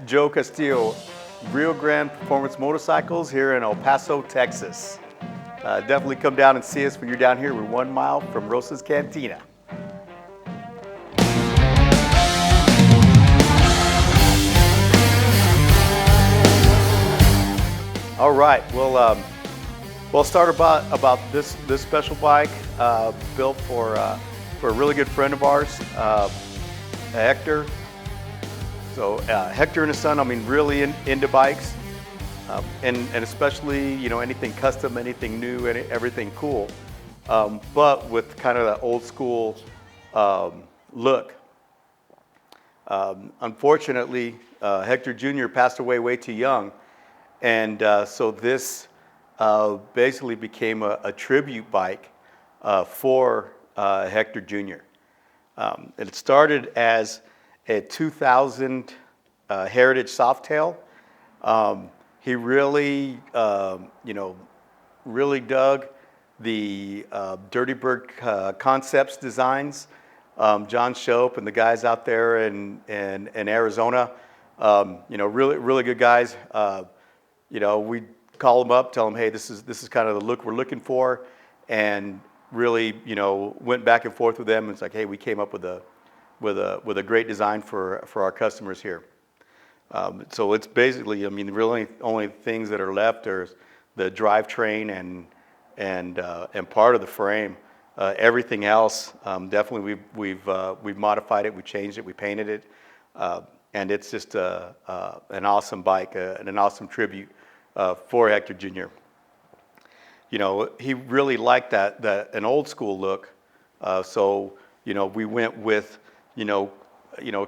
Joe Castillo, Rio Grande Performance Motorcycles here in El Paso, Texas. Definitely come down and see us when you're down here. We're 1 mile from Rosa's Cantina. All right, we'll start about this special bike built for a really good friend of ours, Hector. So Hector and his son, I mean, really into bikes, and especially, you know, anything custom, anything new, everything cool, but with kind of that old school look. Unfortunately, Hector Jr. passed away way too young, and so this basically became a tribute bike for Hector Jr. It started as a 2000 Heritage Softail. He really, really dug the Dirty Bird Concepts designs. John Shope and the guys out there in Arizona, really good guys. We call them up, tell them, hey, this is kind of the look we're looking for, and really, went back and forth with them. It's like, hey, we came up with a great design for our customers here. So it's basically, I mean, really only things that are left are the drivetrain and part of the frame. Everything else, definitely we've modified it, we changed it, we painted it, and it's just an awesome bike and an awesome tribute for Hector Jr. He really liked an old school look, so we went with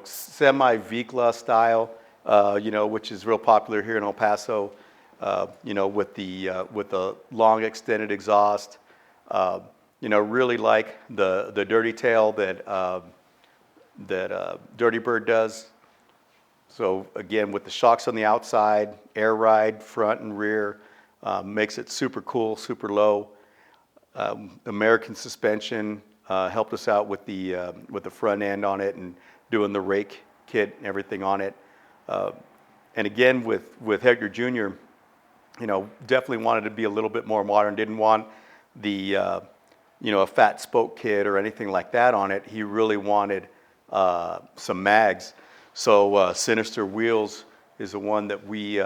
semi Vikla style, which is real popular here in El Paso, with the long extended exhaust. Really like the dirty tail that Dirty Bird does. So again, with the shocks on the outside, air ride front and rear, makes it super cool, super low. American suspension helped us out with the front end on it and doing the rake kit and everything on it. And again, with Hector Jr., definitely wanted to be a little bit more modern. Didn't want the a fat spoke kit or anything like that on it. He really wanted some mags. So Sinister Wheels is the one that we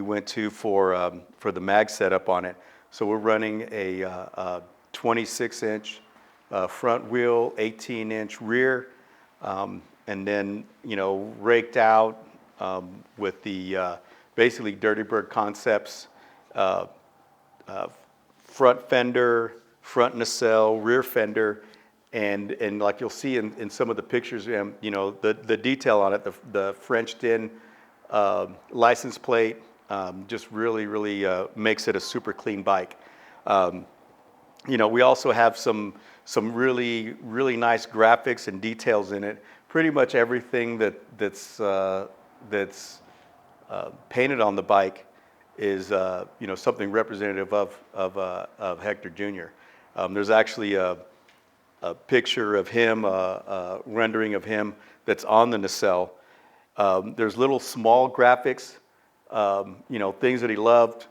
went to for the mag setup on it. So we're running a 26-inch front wheel, 18-inch rear, and then raked out with the basically Dirty Bird Concepts front fender, front nacelle, rear fender, and like you'll see in some of the pictures, the detail on it, the Frenched-in license plate, just really makes it a super clean bike. We also have some really nice graphics and details in it. Pretty much everything that's painted on the bike is something representative of Hector Jr. There's actually a picture of him, a rendering of him that's on the nacelle. There's little small graphics, things that he loved.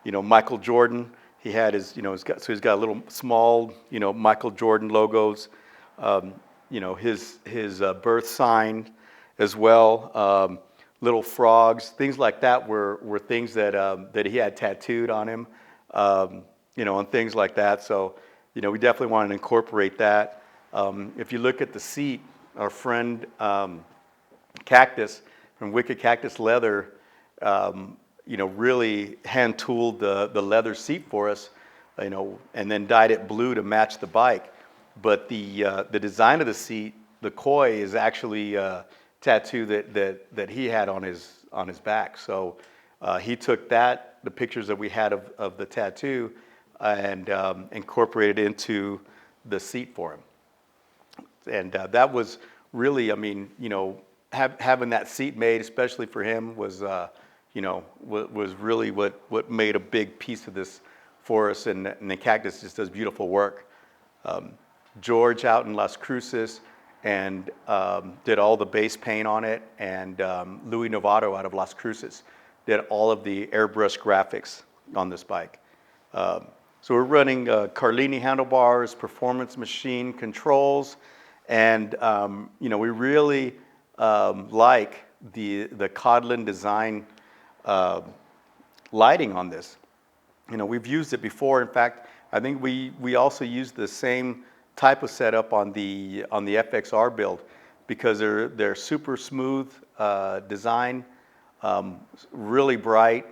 Michael Jordan, he had his, he's got little small, Michael Jordan logos. His birth sign as well. Little frogs, things like that were things that he had tattooed on him, and things like that. So, we definitely wanted to incorporate that. If you look at the seat, our friend Cactus from Wicked Cactus Leather, really hand tooled the leather seat for us, and then dyed it blue to match the bike. But the design of the seat, the koi, is actually a tattoo that he had on his back. So he took the pictures that we had of the tattoo and incorporated into the seat for him. And that was really, I mean, having that seat made, especially for him, was really what made a big piece of this for us. And the Cactus just does beautiful work. George out in Las Cruces and did all the base paint on it, and Louis Novato out of Las Cruces did all of the airbrush graphics on this bike. So we're running Carlini handlebars, performance machine controls, and we really like the Codlin design lighting on this. We've used it before. In fact, I think we also used the same type of setup on the FXR build, because they're super smooth design, really bright,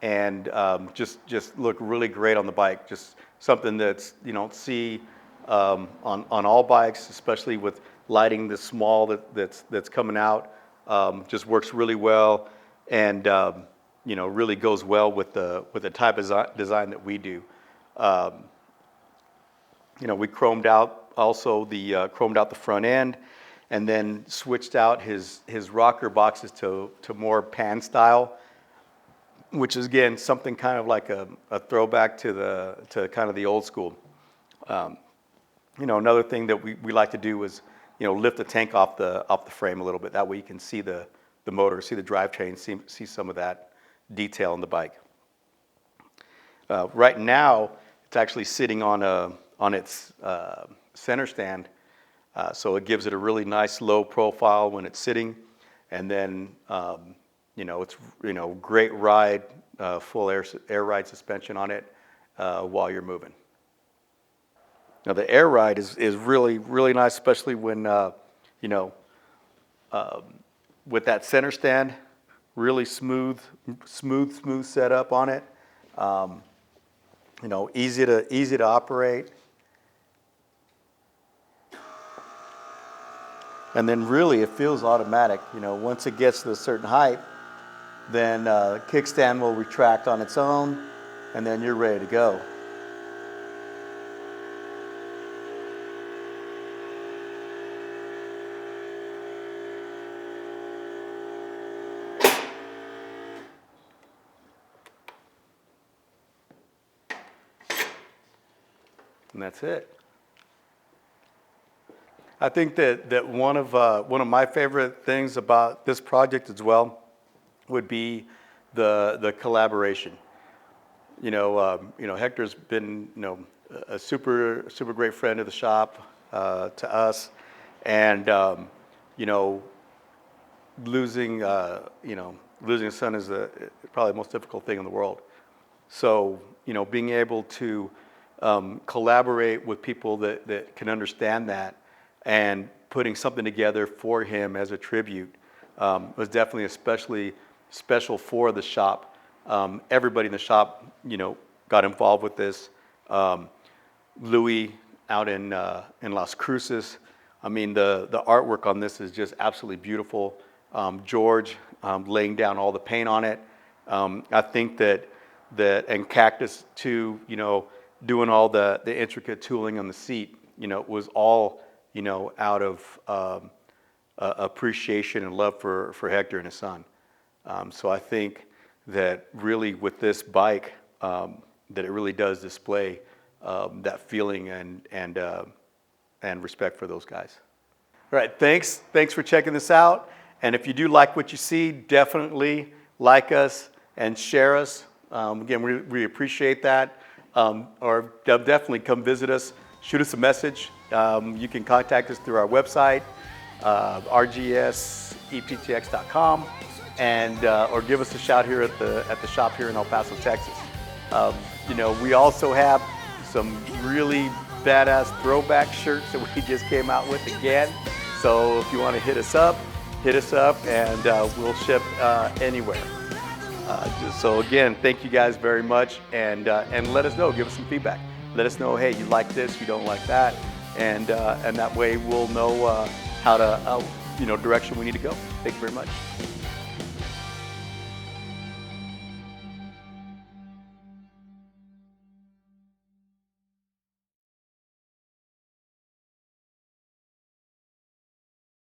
and just look really great on the bike. Just something that's you don't see on all bikes, especially with lighting this small that's coming out. Just works really well, and really goes well with the type of design that we do. We chromed out also chromed out the front end, and then switched out his rocker boxes to more pan style, which is again something kind of like a throwback to kind of the old school. Another thing that we like to do is lift the tank off the frame a little bit. That way you can see the motor, see the drivetrain, see some of that detail on the bike. Right now, it's actually sitting on its center stand, so it gives it a really nice low profile when it's sitting, and then it's great ride, full air ride suspension on it while you're moving. Now the air ride is really nice, especially when with that center stand, really smooth setup on it. Easy to operate. And then really it feels automatic. Once it gets to a certain height, then kickstand will retract on its own, and then you're ready to go. And that's it. I think that one of my favorite things about this project as well would be the collaboration. Hector's been a super great friend of the shop to us, and losing a son is probably the most difficult thing in the world. So being able to collaborate with people that can understand that, and putting something together for him as a tribute was definitely especially special for the shop. Everybody in the shop, got involved with this. Louis out in Las Cruces. I mean, the artwork on this is just absolutely beautiful. George laying down all the paint on it. I think that and Cactus too, doing all the intricate tooling on the seat, was all out of appreciation and love for Hector and his son. So I think that really with this bike, that it really does display that feeling and respect for those guys. All right, thanks for checking this out. And if you do like what you see, definitely like us and share us. Again, we appreciate that. Or definitely come visit us. Shoot us a message. You can contact us through our website, rgseptx.com, and or give us a shout here at the shop here in El Paso, Texas. We also have some really badass throwback shirts that we just came out with again. So if you want to hit us up, and we'll ship anywhere. So again, thank you guys very much, and let us know. Give us some feedback. Let us know, hey, you like this, you don't like that, and that way we'll know how to direction we need to go. Thank you very much.